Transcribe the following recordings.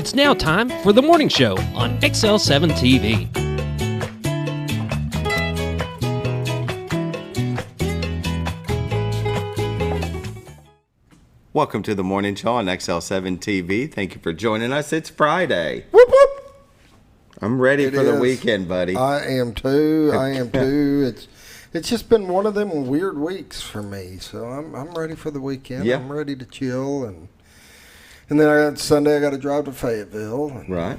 It's now time for the morning show on XL7-TV. Welcome to the morning show on XL7-TV. Thank you for joining us. It's Friday. Whoop, whoop. I'm ready for the weekend, buddy. I am too. It's just been one of them weird weeks for me. So I'm ready for the weekend. Yeah. I'm ready to chill and then Sunday I got to drive to Fayetteville. Right.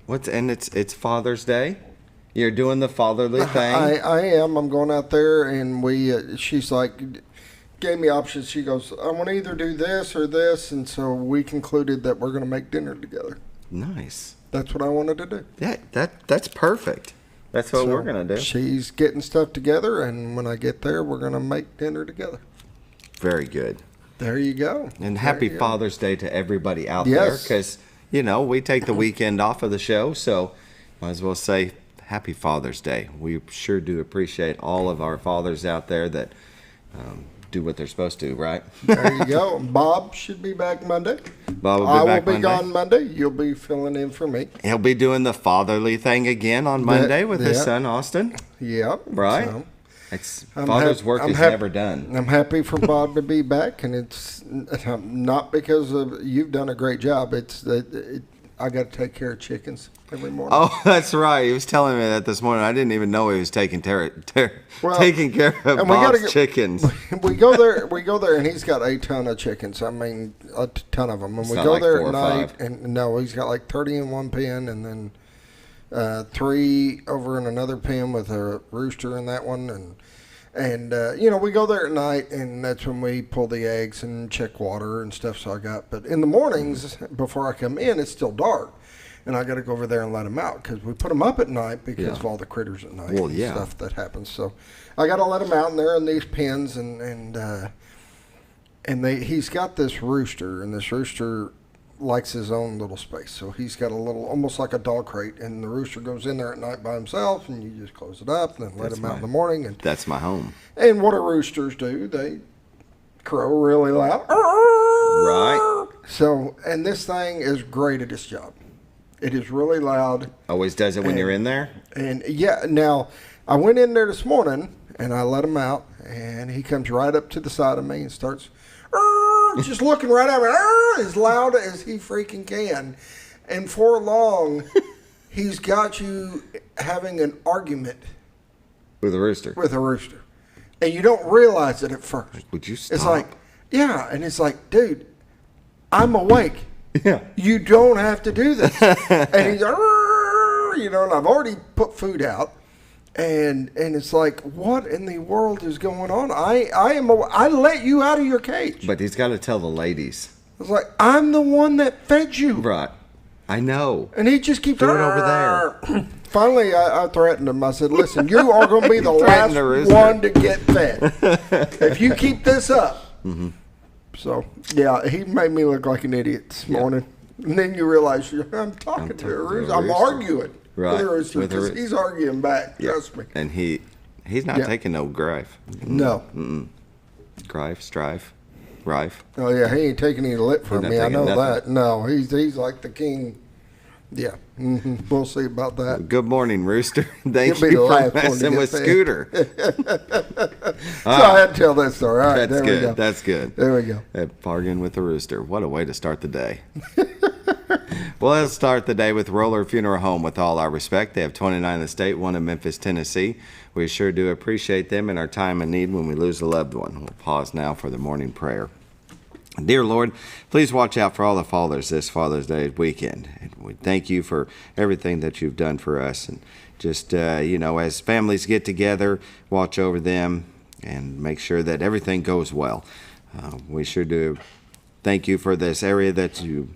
It's Father's Day. You're doing the fatherly thing. I am. I'm going out there and she's like, gave me options. She goes, I want to either do this or this, and so we concluded that we're going to make dinner together. Nice. That's what I wanted to do. Yeah, that's perfect. That's what we're going to do. She's getting stuff together, and when I get there, we're going to make dinner together. Very good. There you go. And happy Father's Day to everybody out there, because, we take the weekend off of the show, so might as well say happy Father's Day. We sure do appreciate all of our fathers out there that do what they're supposed to, right? There you go. Bob should be back Monday. Bob will be back Monday. I will be gone Monday. You'll be filling in for me. He'll be doing the fatherly thing again on Monday with his son, Austin. Yep. Right? So, father's work is never done. I'm happy for Bob to be back, and it's not because of you've done a great job. It's that I got to take care of chickens every morning. Oh, that's right. He was telling me that this morning. I didn't even know he was taking care of Bob's chickens. We go there, and he's got a ton of chickens. I mean, a ton of them. And it's we not go like there 4 at or night, 5. and no, he's got like 30 in one pen, and then 3 over in another pen with a rooster in that one, and we go there at night, and that's when we pull the eggs and check water and stuff. So I got, but in the mornings before I come in, it's still dark, and I got to go over there and let them out because we put them up at night because of all the critters at night and stuff that happens. So I got to let them out, and they're in these pens, and he's got this rooster, and this rooster likes his own little space. So he's got a little, almost like a dog crate, and the rooster goes in there at night by himself, and you just close it up and then let him out in the morning. And that's my home. And what do roosters do? They crow really loud. Right. So, and this thing is great at its job. It is really loud. Always does it when you're in there? And now I went in there this morning, and I let him out, and he comes right up to the side of me and starts just looking right at me, as loud as he freaking can. And for long, he's got you having an argument with a rooster. And you don't realize it at first. Would you stop? It's like, and it's like, dude, I'm awake. Yeah. You don't have to do this. And he's, and I've already put food out. And it's like, what in the world is going on? I let you out of your cage. But he's got to tell the ladies. It's like, I'm the one that fed you. Right. I know. And he just keeps doing it over there. Finally, I threatened him. I said, listen, you are going to be the last one to get fed if you keep this up. Mm-hmm. So, he made me look like an idiot this morning. And then you realize I'm talking to a rooster. I'm arguing. Right. Because he's arguing back. Trust me. And he's not taking no grife. No. Grife, strife, rife. Oh yeah, he ain't taking any lip from me. I know that. No, he's like the king. Yeah. Mm-hmm. We'll see about that. Good morning, Rooster. Thank you for messing with Scooter. So I had to tell that story. All right, that's good. We go. That's good. There we go. Bargain with the Rooster. What a way to start the day. Well, let's start the day with Roller Funeral Home with all our respect. They have 29 in the state, 1 in Memphis, Tennessee. We sure do appreciate them in our time of need when we lose a loved one. We'll pause now for the morning prayer. Dear Lord, please watch out for all the fathers this Father's Day weekend. And we thank you for everything that you've done for us. And just, as families get together, watch over them and make sure that everything goes well. We sure do thank you for this area that you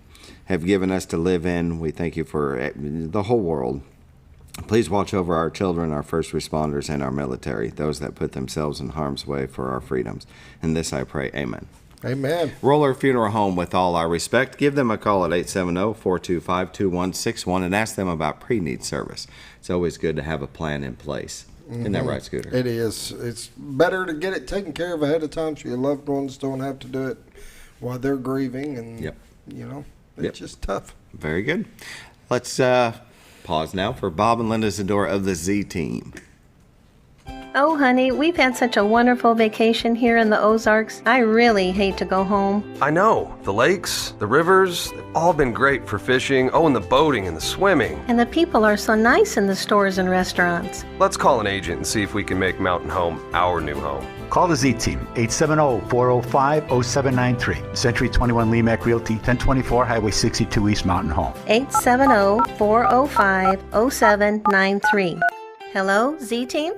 have given us to live in. We thank you for the whole world. Please watch over our children, our first responders, and our military, those that put themselves in harm's way for our freedoms. And this I pray, amen. Amen. Roller Funeral Home with all our respect. Give them a call at 870-425-2161 and ask them about pre-need service. It's always good to have a plan in place. Mm-hmm. Isn't that right, Scooter? It is. It's better to get it taken care of ahead of time so your loved ones don't have to do it while they're grieving. And, it's just tough. Very good. Let's pause now for Bob and Linda Zdora of the Z Team. Oh, honey, we've had such a wonderful vacation here in the Ozarks. I really hate to go home. I know. The lakes, the rivers, they've all been great for fishing. Oh, and the boating and the swimming. And the people are so nice in the stores and restaurants. Let's call an agent and see if we can make Mountain Home our new home. Call the Z-Team, 870-405-0793. Century 21 LeMac Realty, 1024 Highway 62 East Mountain Home. 870-405-0793. Hello, Z-Team?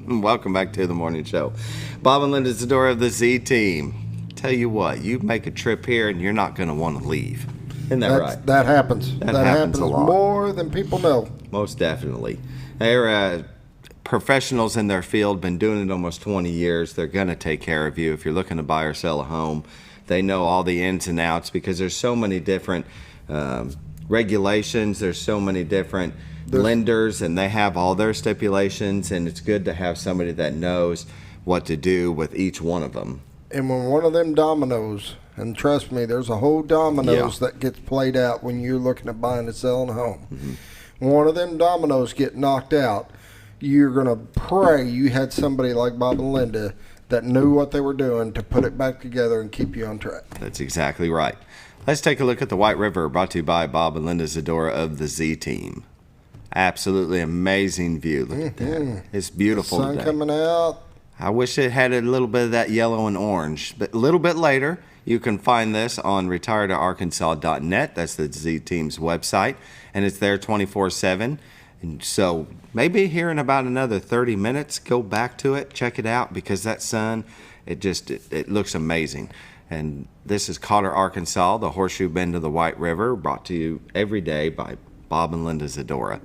Welcome back to the morning show. Bob and Linda Zdora of the Z Team. Tell you what, you make a trip here and you're not going to want to leave. Isn't that right? That happens. That happens a lot. More than people know. Most definitely. They're professionals in their field, been doing it almost 20 years. They're going to take care of you. If you're looking to buy or sell a home, they know all the ins and outs because there's so many different regulations. There's so many different lenders, and they have all their stipulations, and it's good to have somebody that knows what to do with each one of them. And when one of them dominoes, and trust me, there's a whole dominoes that gets played out when you're looking at buying and selling a home. Mm-hmm. When one of them dominoes get knocked out, you're going to pray you had somebody like Bob and Linda that knew what they were doing to put it back together and keep you on track. That's exactly right. Let's take a look at the White River, brought to you by Bob and Linda Zdora of the Z Team. Absolutely amazing view. Look at that. It's beautiful the sun today. Coming out. I wish it had a little bit of that yellow and orange. But a little bit later, you can find this on retiredarkansas.net. That's the Z Team's website. And it's there 24/7. And so maybe here in about another 30 minutes, go back to it, check it out, because that sun, it looks amazing. And this is Cotter, Arkansas, the horseshoe bend of the White River, brought to you every day by Bob and Linda Zdora.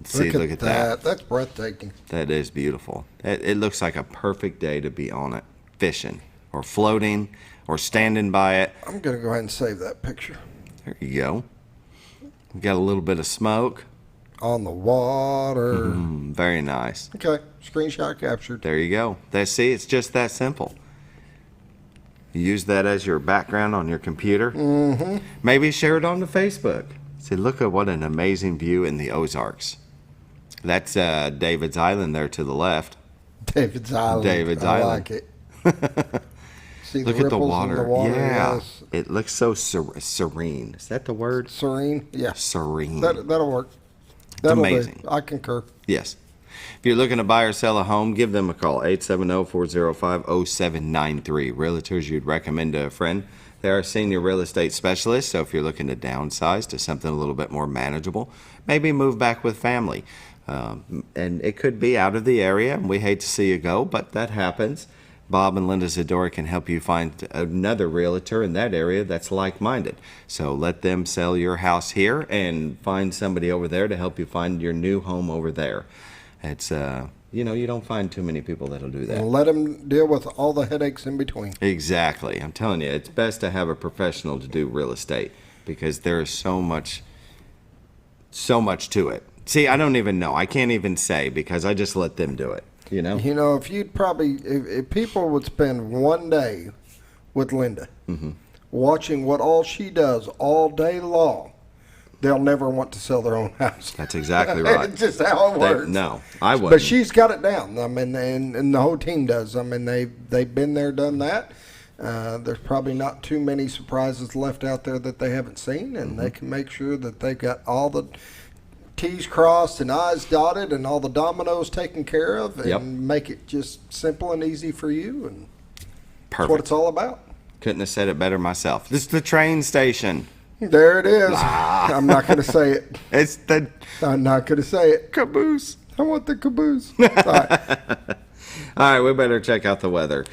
See, look at that. That's breathtaking. That is beautiful. It looks like a perfect day to be on it, fishing or floating or standing by it. I'm going to go ahead and save that picture. There you go. We got a little bit of smoke. On the water. Very nice. Okay, screenshot captured. There you go. See, it's just that simple. You use that as your background on your computer. Mm-hmm. Maybe share it on the Facebook. See, look at what an amazing view in the Ozarks. That's David's Island there to the left. David's Island. I like it. See look the at the water. Yeah. Yes. It looks so serene. Is that the word? Serene? Yeah. Serene. That'll work. That'll amazing. I concur. Yes. If you're looking to buy or sell a home, give them a call, 870-405-0793. Realtors you'd recommend to a friend. They're a senior real estate specialist, so if you're looking to downsize to something a little bit more manageable, maybe move back with family. And it could be out of the area, and we hate to see you go, but that happens. Bob and Linda Zdora can help you find another realtor in that area that's like-minded. So let them sell your house here and find somebody over there to help you find your new home over there. It's, you don't find too many people that'll do that. And let them deal with all the headaches in between. Exactly. I'm telling you, it's best to have a professional to do real estate because there is so much to it. See, I don't even know. I can't even say because I just let them do it. If you'd probably, if people would spend one day with Linda watching what all she does all day long, they'll never want to sell their own house. That's exactly right. It's just how it works. No, I wouldn't. But she's got it down. I mean, and the whole team does. I mean, they've been there, done that. There's probably not too many surprises left out there that they haven't seen, and they can make sure that they've got all the T's crossed and I's dotted and all the dominoes taken care of and make it just simple and easy for you. And that's what it's all about. Couldn't have said it better myself. This is the train station. There it is. I'm not going to say it. I'm not going to say it. Caboose. I want the caboose. All right. All right, we better check out the weather.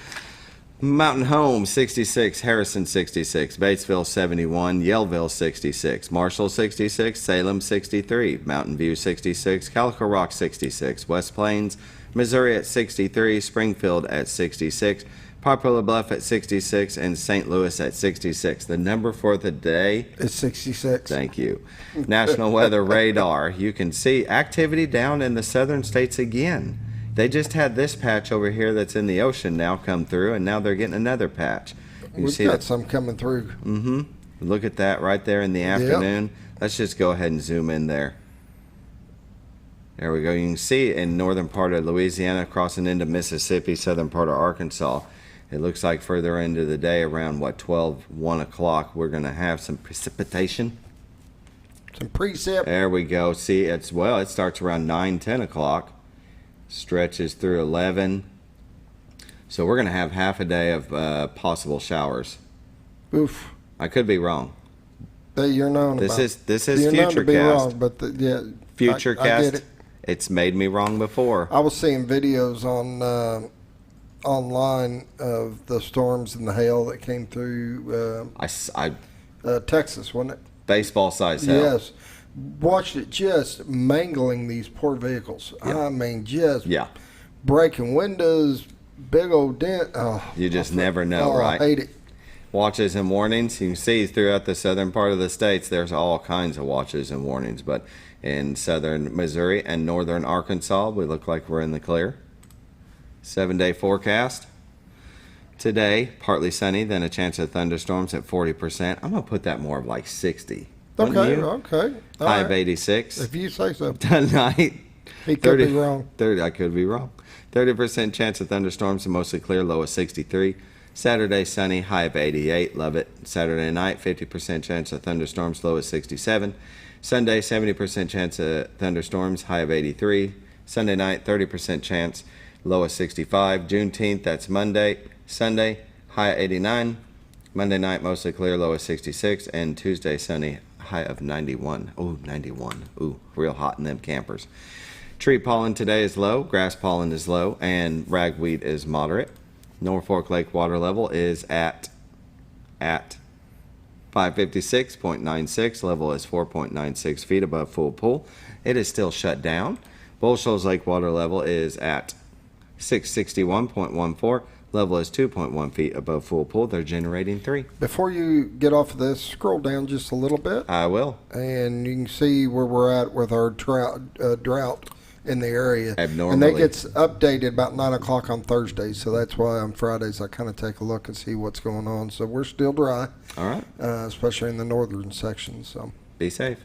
Mountain Home 66, Harrison 66, Batesville 71, Yellville 66, Marshall 66, Salem 63, Mountain View 66, Calico Rock 66, West Plains, Missouri at 63, Springfield at 66, Poplar Bluff at 66, and St. Louis at 66. The number for the day is 66. Thank you. National Weather Radar. You can see activity down in the southern states again. They just had this patch over here that's in the ocean now come through, and now they're getting another patch. We've got some coming through. Mm-hmm. Look at that right there in the afternoon. Let's just go ahead and zoom in there. There we go. You can see in northern part of Louisiana crossing into Mississippi, southern part of Arkansas. It looks like further into the day around, 1 o'clock, we're going to have some precipitation. Some precip. There we go. See, it starts around 10 o'clock. Stretches through 11. So we're going to have half a day of possible showers. Oof. I could be wrong. You're known This is you're known to be Futurecast. wrong, but Futurecast. I get it. It's made me wrong before. I was seeing videos on online of the storms and the hail that came through Texas, wasn't it? Baseball size hail. Yes. Watched it just mangling these poor vehicles. Yeah. I mean, just Yeah. breaking windows, big old dent. Oh, You just never know, right? I hate it. Watches and warnings. You can see throughout the southern part of the states, there's all kinds of watches and warnings. But in southern Missouri and northern Arkansas, we look like we're in the clear. 7-day forecast. Today, partly sunny, then a chance of thunderstorms at 40%. I'm going to put that more of like 60. Wouldn't Okay, you? okay. All High of right. 86. If you say so. Tonight, He could be wrong. 30, I could be wrong. 30% chance of thunderstorms and mostly clear, low of 63. Saturday, sunny, high of 88. Love it. Saturday night, 50% chance of thunderstorms, low of 67. Sunday, 70% chance of thunderstorms, high of 83. Sunday night, 30% chance, low of 65. Juneteenth, that's Monday. Sunday, high of 89. Monday night, mostly clear, low of 66. And Tuesday, sunny, high of 91. Ooh, 91. Ooh, real hot in them campers. Tree pollen today is low, grass pollen is low, and ragweed is moderate. Norfolk Lake water level is at 556.96. Level is 4.96 feet above full pool. It is still shut down. Bull Shoals Lake water level is at 661.14. Level is 2.1 feet above full pool. They're generating 3. Before you get off of this, scroll down just a little bit, I will. and you can see where we're at with our drought in the area. Abnormally. And that gets updated about 9 o'clock on Thursday, so that's why on Fridays I kind of take a look and see what's going on. So we're still dry, All right. especially in the northern section. So, Be safe.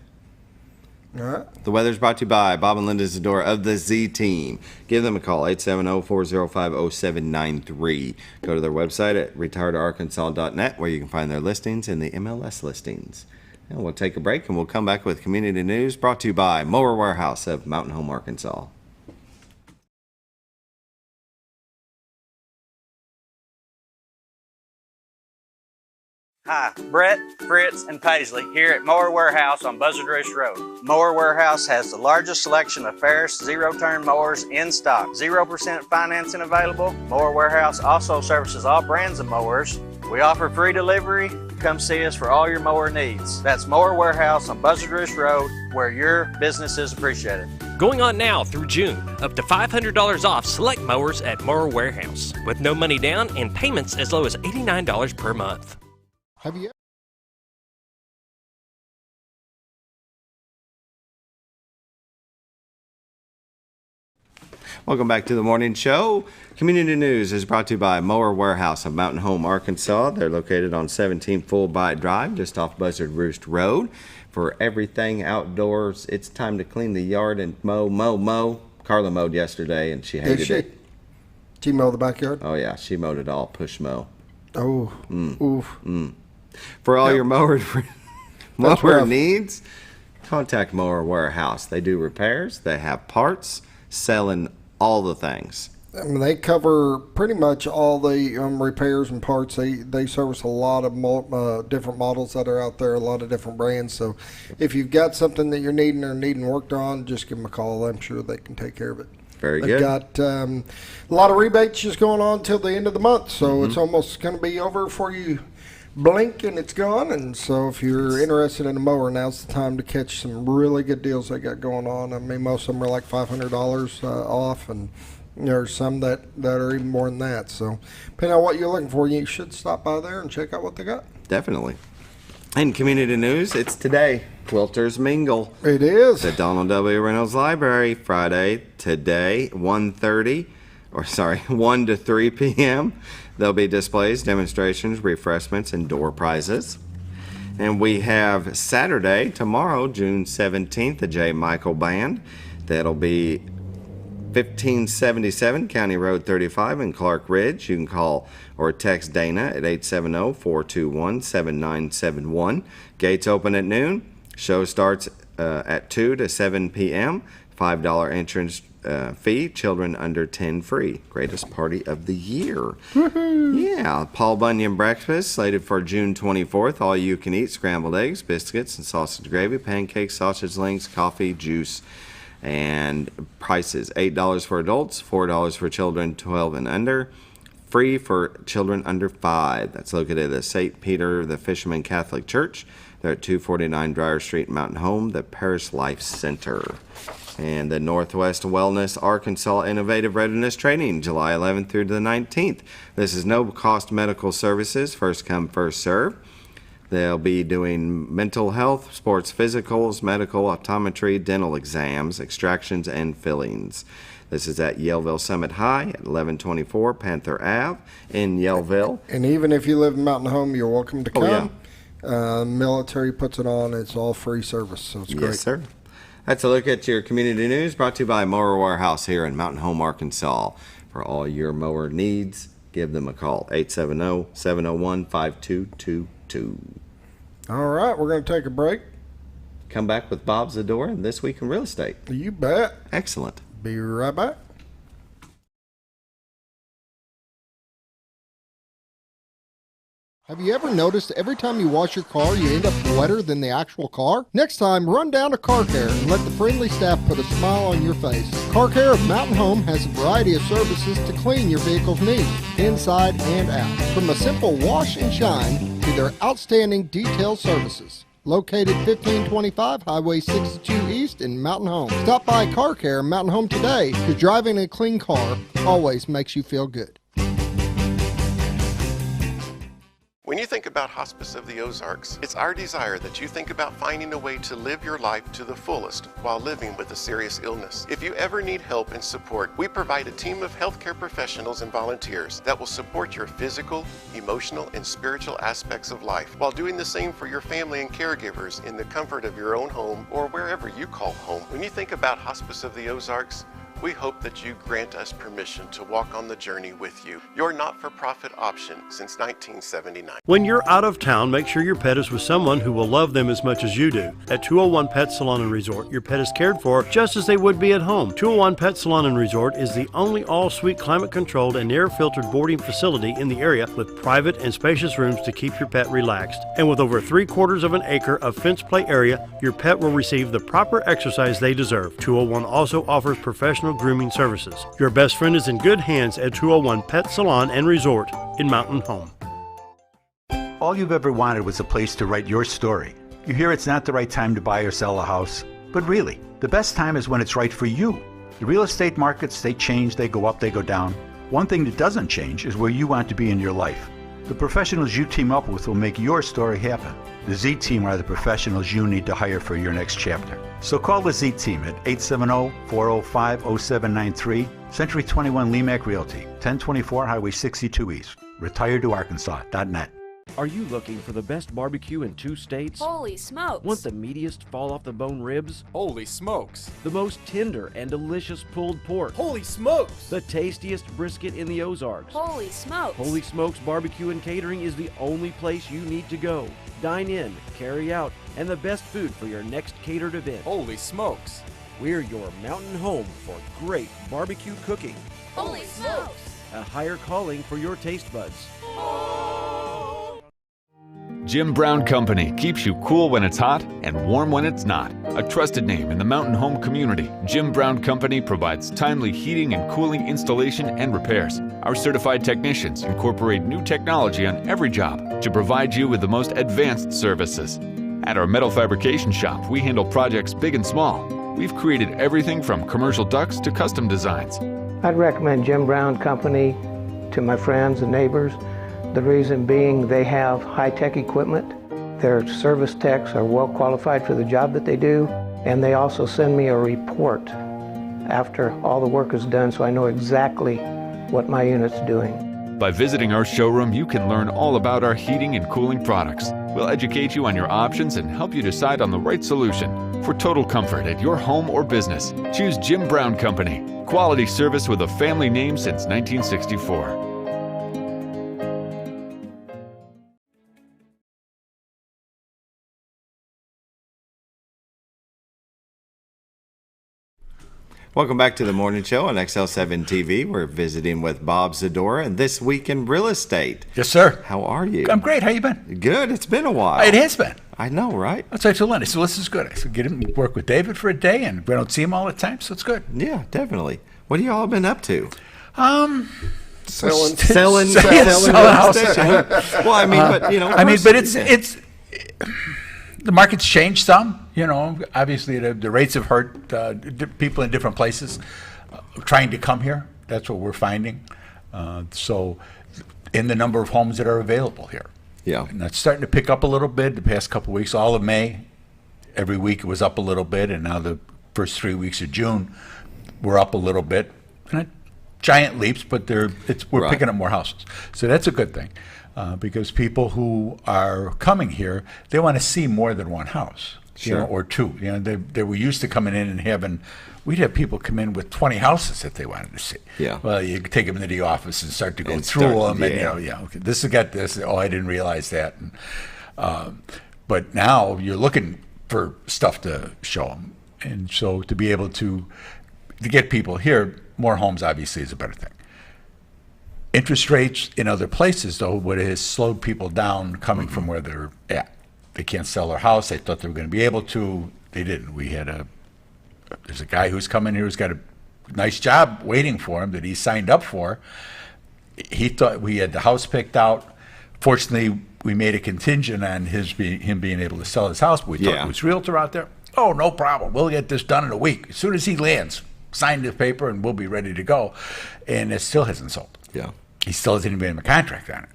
all right. The weather's brought to you by Bob and Linda Zdora of the Z Team. Give them a call, 870-405-0793. Go to their website at retiredarkansas.net where you can find their listings and the MLS listings. And we'll take a break and we'll come back with community news brought to you by Mower Warehouse of Mountain Home, Arkansas. Hi, Brett, Fritz, and Paisley here at Mower Warehouse on Buzzard Roost Road. Mower Warehouse has the largest selection of Ferris zero-turn mowers in stock. 0% financing available. Mower Warehouse also services all brands of mowers. We offer free delivery. Come see us for all your mower needs. That's Mower Warehouse on Buzzard Roost Road, where your business is appreciated. Going on now through June. Up to $500 off select mowers at Mower Warehouse. With no money down and payments as low as $89 per month. Have you? Welcome back to the morning show. Community news is brought to you by Mower Warehouse of Mountain Home, Arkansas. They're located on 17 Full Bite Drive, just off Buzzard Roost Road. For everything outdoors, it's time to clean the yard and mow. Carla mowed yesterday, and she hated Did she? it. Did you mow the backyard? Oh, yeah, she mowed it all, push mow. Oh, oof. For all Yep. your mower That's rough. needs, contact Mower Warehouse. They do repairs, they have parts, selling all the things. I mean, they cover pretty much all the repairs and parts. They service a lot of different models that are out there, a lot of different brands. So if you've got something that you're needing worked on, just give them a call. I'm sure they can take care of it. Very They've good. got a lot of rebates just going on till the end of the month. So it's almost going to be over before you blink and it's gone. And so if you're interested in a mower, now's the time to catch some really good deals they got going on. I mean, most of them are like $500 off, and there's some that are even more than that. So depending on what you're looking for, you should stop by there and check out what they got. Definitely. In community news, it's today. Quilters Mingle. It is. The Donald W. Reynolds Library, Friday, today, 1 to 3 p.m. There'll be displays, demonstrations, refreshments, and door prizes. And we have Saturday, tomorrow, June 17th, the J. Michael Band. That'll be 1577 County Road 35 in Clark Ridge. You can call or text Dana at 870-421-7971. Gates open at noon. Show starts at 2 to 7 p.m. $5 entrance fee. Children under 10 free. Greatest party of the year. Yeah. Paul Bunyan breakfast slated for June 24th. All you can eat scrambled eggs, biscuits, and sausage gravy, pancakes, sausage links, coffee, juice. And prices, $8 for adults, $4 for children 12 and under, free for children under 5. That's located at St. Peter the Fisherman Catholic Church. They're at 249 Dryer Street, Mountain Home, the Parish Life Center. And the Northwest Wellness Arkansas Innovative Readiness Training, July 11th through the 19th. This is no-cost medical services, first come, first serve. They'll be doing mental health, sports physicals, medical, optometry, dental exams, extractions, and fillings. This is at Yellville Summit High at 1124 Panther Ave in Yellville. And even if you live in Mountain Home, you're welcome to come. Yeah. Military puts it on. It's all free service, so it's great. Yes, sir. That's a look at your community news brought to you by Mower Warehouse here in Mountain Home, Arkansas. For all your mower needs, give them a call, 870-701-5222. All right, we're going to take a break. Come back with Bob Zdora and This Week in Real Estate. You bet. Excellent. Be right back. Have you ever noticed every time you wash your car, you end up wetter than the actual car? Next time, run down to Car Care and let the friendly staff put a smile on your face. Car Care of Mountain Home has a variety of services to clean your vehicle's needs, inside and out. From a simple wash and shine to their outstanding detail services. Located 1525 Highway 62 East in Mountain Home. Stop by Car Care Mountain Home today, because driving a clean car always makes you feel good. When you think about Hospice of the Ozarks, it's our desire that you think about finding a way to live your life to the fullest while living with a serious illness. If you ever need help and support, we provide a team of healthcare professionals and volunteers that will support your physical, emotional, and spiritual aspects of life while doing the same for your family and caregivers in the comfort of your own home or wherever you call home. When you think about Hospice of the Ozarks, we hope that you grant us permission to walk on the journey with you. Your not-for-profit option since 1979. When you're out of town, make sure your pet is with someone who will love them as much as you do. At 201 Pet Salon and Resort, your pet is cared for just as they would be at home. 201 Pet Salon and Resort is the only all-suite climate-controlled and air-filtered boarding facility in the area with private and spacious rooms to keep your pet relaxed. And with over 3/4 of an acre of fenced play area, your pet will receive the proper exercise they deserve. 201 also offers professional grooming services. Your best friend is in good hands at 201 Pet Salon and Resort in Mountain Home. All you've ever wanted was a place to write your story. You hear it's not the right time to buy or sell a house, but really, the best time is when it's right for you. The real estate markets, they change, they go up, they go down. One thing that doesn't change is where you want to be in your life. The professionals you team up with will make your story happen. The Z Team are the professionals you need to hire for your next chapter. So call the Z Team at 870-405-0793, Century 21 LeMac Realty, 1024 Highway 62 East, retiredtoarkansas.net. Are you looking for the best barbecue in 2 states? Holy smokes! Want the meatiest fall-off-the-bone ribs? Holy smokes! The most tender and delicious pulled pork? Holy smokes! The tastiest brisket in the Ozarks? Holy smokes! Holy Smokes Barbecue and Catering is the only place you need to go. Dine in, carry out, and the best food for your next catered event. Holy smokes! We're your mountain home for great barbecue cooking. Holy smokes! A higher calling for your taste buds. Jim Brown Company keeps you cool when it's hot and warm when it's not. A trusted name in the mountain home community, Jim Brown Company provides timely heating and cooling installation and repairs. Our certified technicians incorporate new technology on every job to provide you with the most advanced services. At our metal fabrication shop, we handle projects big and small. We've created everything from commercial ducts to custom designs. I'd recommend Jim Brown Company to my friends and neighbors. The reason being they have high-tech equipment. Their service techs are well qualified for the job that they do, and they also send me a report after all the work is done so I know exactly what my unit's doing. By visiting our showroom, you can learn all about our heating and cooling products. We'll educate you on your options and help you decide on the right solution. For total comfort at your home or business, choose Jim Brown Company. Quality service with a family name since 1964. Welcome back to the morning show on XL7-TV. We're visiting with Bob Zdora and This Week in Real Estate. Yes, sir. How are you? I'm great. How you been? Good. It's been a while. It has been. I know, right? That's what I told Lenny. So this is good. I said, get him to work with David for a day, and we don't see him all the time, so it's good. Yeah, definitely. What have you all been up to? Selling houses. Well, I mean, but you know, but it's the market's changed some. You know, obviously the rates have hurt people in different places trying to come here. That's what we're finding. So, in the number of homes that are available here. Yeah. And that's starting to pick up a little bit the past couple of weeks. All of May, every week it was up a little bit, and now the first 3 weeks of June, we're up a little bit. Not giant leaps, but we're picking up more houses. So that's a good thing. Because people who are coming here, they want to see more than one house, you know, or two. You know, they were used to coming in and we'd have people come in with 20 houses that they wanted to see. Yeah. Well, you take them into the office and start to go through them, and okay, this has got this. Oh, I didn't realize that. And, but now you're looking for stuff to show them, and so to be able to get people here, more homes obviously is a better thing. Interest rates in other places, though, what has slowed people down coming from where they're at. They can't sell their house. They thought they were going to be able to. They didn't. There's a guy who's coming here who's got a nice job waiting for him that he signed up for. He thought we had the house picked out. Fortunately, we made a contingent on him being able to sell his house, but we talked to his realtor out there. Oh, no problem. We'll get this done in a week. As soon as he lands, sign the paper, and we'll be ready to go. And it still hasn't sold. Yeah. He still hasn't even a contract on it.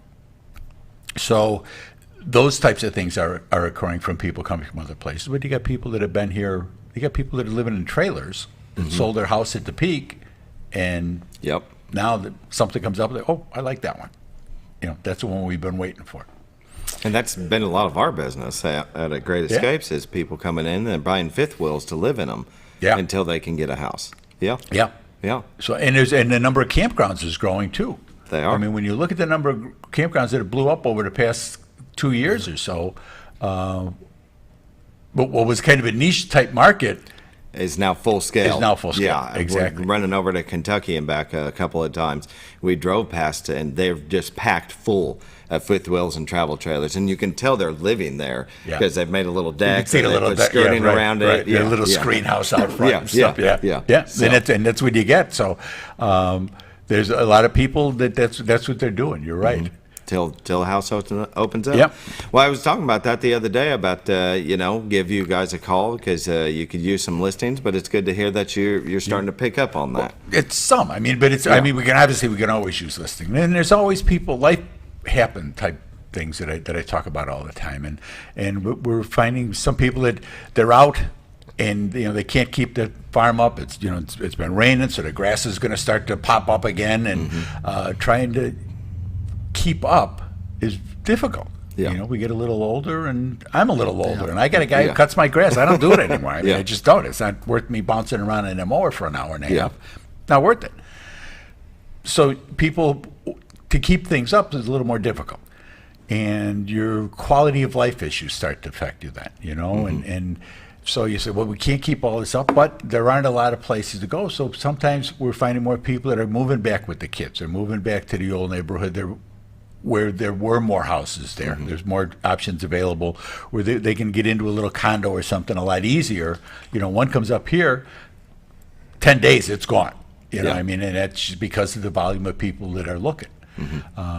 So those types of things are occurring from people coming from other places. But you got people that have been here. You got people that are living in trailers and sold their house at the peak, and now that something comes up, like, oh, I like that one. You know, that's the one we've been waiting for. And that's been a lot of our business at Great Escapes is people coming in and buying fifth wheels to live in them until they can get a house. Yeah. Yeah. Yeah. So and the number of campgrounds is growing too. They are. I mean, when you look at the number of campgrounds that have blew up over the past 2 years or so, but what was kind of a niche type market is now full scale. Yeah, exactly. We're running over to Kentucky and back a couple of times. We drove past and they're just packed full of fifth wheels and travel trailers, and you can tell they're living there because they've made a little deck. You can see a little skirting around it. Yeah, a little screen house out front and stuff. Yeah. So. And that's what you get. So there's a lot of people that's what they're doing. You're right. Till the house opens up. Yep. Well, I was talking about that the other day about give you guys a call because you could use some listings, but it's good to hear that you're starting to pick up on that. Well, it's some. I mean, but it's. I mean, we can always use listing, and there's always people life happen type things that I talk about all the time, and we're finding some people that they're out. And they can't keep the farm up. It's it's been raining, so the grass is going to start to pop up again, and trying to keep up is difficult. We get a little older, and I'm a little older, and I got a guy who cuts my grass. I don't do it anymore. I mean, I just don't. It's not worth me bouncing around in a mower for an hour and a half. Not worth it. So people, to keep things up is a little more difficult, and your quality of life issues start to affect you then. And so you say, well, we can't keep all this up, but there aren't a lot of places to go. So sometimes we're finding more people that are moving back with the kids. They're moving back to the old neighborhood where there were more houses there. There's more options available where they can get into a little condo or something a lot easier. One comes up here, 10 days, it's gone. I mean, and that's because of the volume of people that are looking.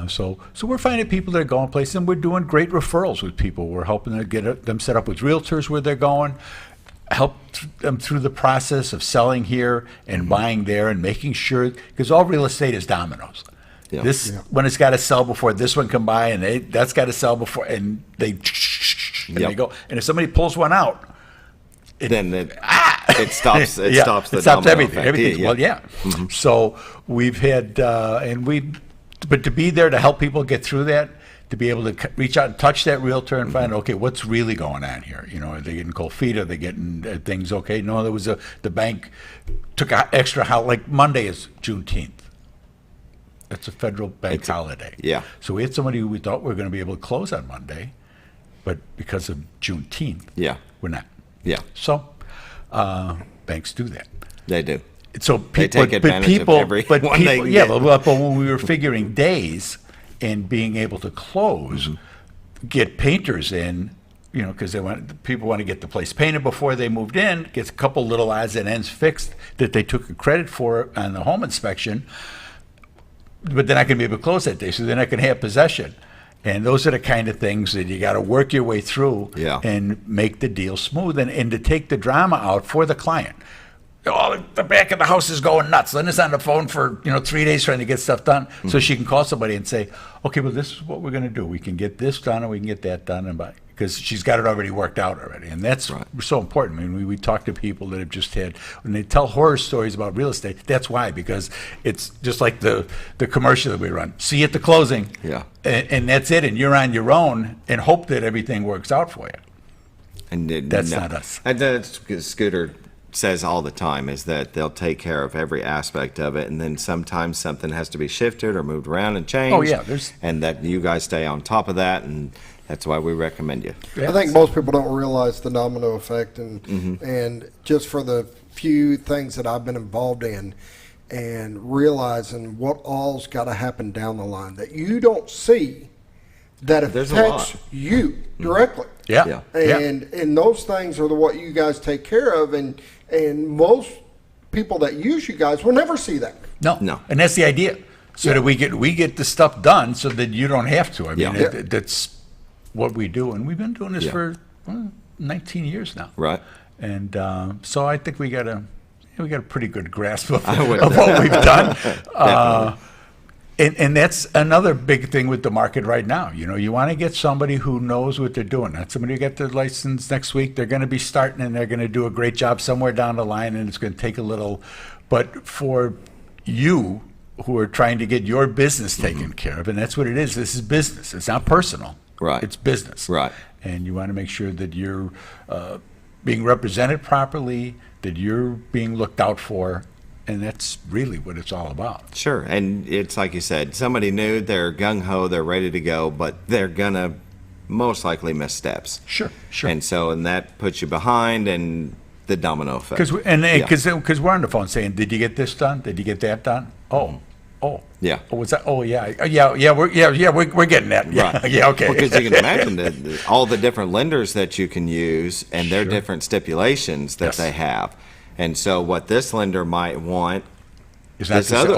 So we're finding people that are going places, and we're doing great referrals with people. We're helping to get them set up with realtors where they're going, help them through the process of selling here and buying there, and making sure, because all real estate is dominoes. This one has got to sell before this one can buy, and that's got to sell before, and they go. And if somebody pulls one out, it stops. It stops the stops everything. Effect. Well, So we've had, and we but to be there to help people get through that, to be able to reach out and touch that realtor and find, okay, what's really going on here? You know, are they getting cold feet? Are they getting things okay? No, there was the bank took an extra like Monday is Juneteenth. It's a federal bank holiday. Yeah. So we had somebody who we thought we were going to be able to close on Monday, but because of Juneteenth, we're not. Yeah. So banks do that. They do. So they take advantage of every one they can get. But when we were figuring days and being able to close, get painters in, you know, because people want to get the place painted before they moved in, get a couple little odds and ends fixed that they took a credit for on the home inspection, but they're not going to be able to close that day, so they're not going to have possession. And those are the kind of things that you got to work your way through and make the deal smooth and to take the drama out for the client. Oh, the back of the house is going nuts. Linda's on the phone for 3 days trying to get stuff done, so she can call somebody and say, okay, well, this is what we're going to do. We can get this done and we can get that done, and because she's got it already worked out already. And that's so important. I mean, we talk to people that have just had, when they tell horror stories about real estate, that's why, because it's just like the commercial that we run. See you at the closing. Yeah. And that's it. And you're on your own and hope that everything works out for you. And that's not us. And that's Scooter says all the time, is that they'll take care of every aspect of it, and then sometimes something has to be shifted or moved around and changed. Oh, yeah. And that you guys stay on top of that, and that's why we recommend you. I think most people don't realize the domino effect, and just for the few things that I've been involved in, and realizing what all's got to happen down the line that you don't see, that affects you directly. Yeah. And those things are what you guys take care of, and most people that use you guys will never see that. No. And that's the idea. So that we get the stuff done so that you don't have to. I mean, that's what we do. And we've been doing this for 19 years now. Right. And so I think we got a pretty good grasp of what we've done. And that's another big thing with the market right now. You know, you want to get somebody who knows what they're doing. Not somebody who get their license next week. They're going to be starting and they're going to do a great job somewhere down the line, and it's going to take a little. But for you who are trying to get your business taken care of, and that's what it is. This is business. It's not personal. Right. It's business. Right. And you want to make sure that you're being represented properly, that you're being looked out for. And that's really what it's all about. Sure. And it's like you said, somebody new, they're gung-ho, they're ready to go, but they're going to most likely miss steps. Sure. And that puts you behind, and the domino effect. Because we're on the phone saying, did you get this done? Did you get that done? Oh. Yeah. Oh, what's that? Oh, yeah. We're getting that. Yeah. Right. Yeah, okay. Because you can imagine all the different lenders that you can use and their different stipulations that they have. And so what this lender might want is not this other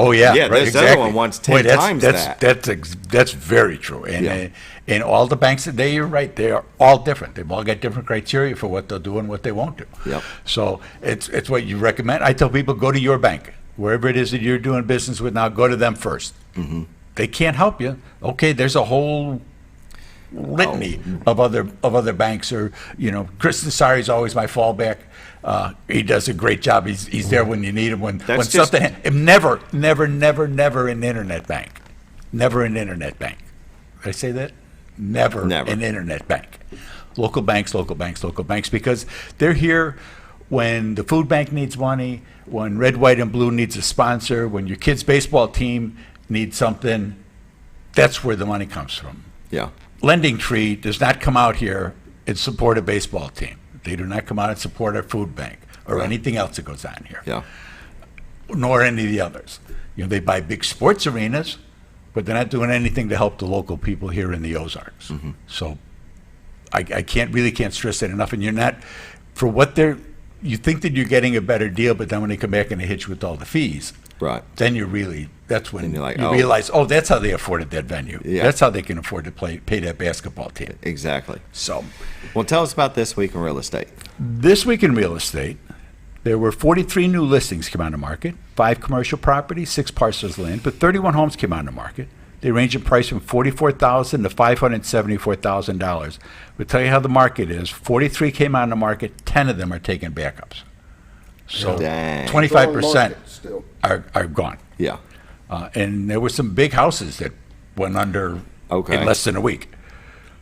one wants 10 times that. That's very true. And all the banks today, you're right, they are all different. They've all got different criteria for what they'll do and what they won't do. Yep. So it's what you recommend. I tell people, go to your bank. Wherever it is that you're doing business with now, go to them first. Mm-hmm. They can't help you. Okay, there's a whole litany of other banks, or Chris Nassari is always my fallback. He does a great job. He's there when you need him. When something never an internet bank. Never an internet bank. Did I say that? Never an internet bank. Local banks, because they're here when the food bank needs money, when Red, White, and Blue needs a sponsor, when your kid's baseball team needs something. That's where the money comes from. Yeah. Lending Tree does not come out here and support a baseball team. They do not come out and support a food bank or anything else that goes on here. Yeah. Nor any of the others. They buy big sports arenas, but they're not doing anything to help the local people here in the Ozarks. Mm-hmm. So I can't stress that enough. And you're not, for what you think that you're getting a better deal, but then when they come back and they hit you with all the fees, right? Then that's when you realize, that's how they afforded that venue. Yeah. That's how they can afford to pay that basketball team. Exactly. So, well, tell us about This Week in Real Estate. This Week in Real Estate, there were 43 new listings came on the market, 5 commercial properties, 6 parcels of land, but 31 homes came on the market. They range in price from $44,000 to $574,000. We'll tell you how the market is. 43 came on the market, 10 of them are taking backups. So 25% are gone. Yeah. And there were some big houses that went under Okay. in less than a week.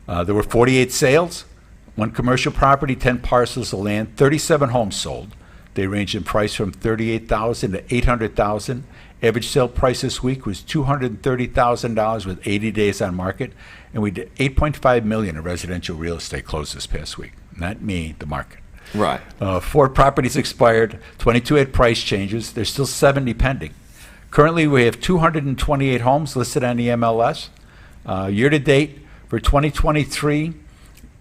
There were 48 sales, one commercial property, 10 parcels of land, 37 homes sold. They ranged in price from $38,000 to $800,000. Average sale price this week was $230,000 with 80 days on market, and we did $8.5 million in residential real estate closed this past week. Not me, the market. Right. 4 properties expired, 22 had price changes. There's still 70 pending. Currently, we have 228 homes listed on the MLS. Year to date for 2023,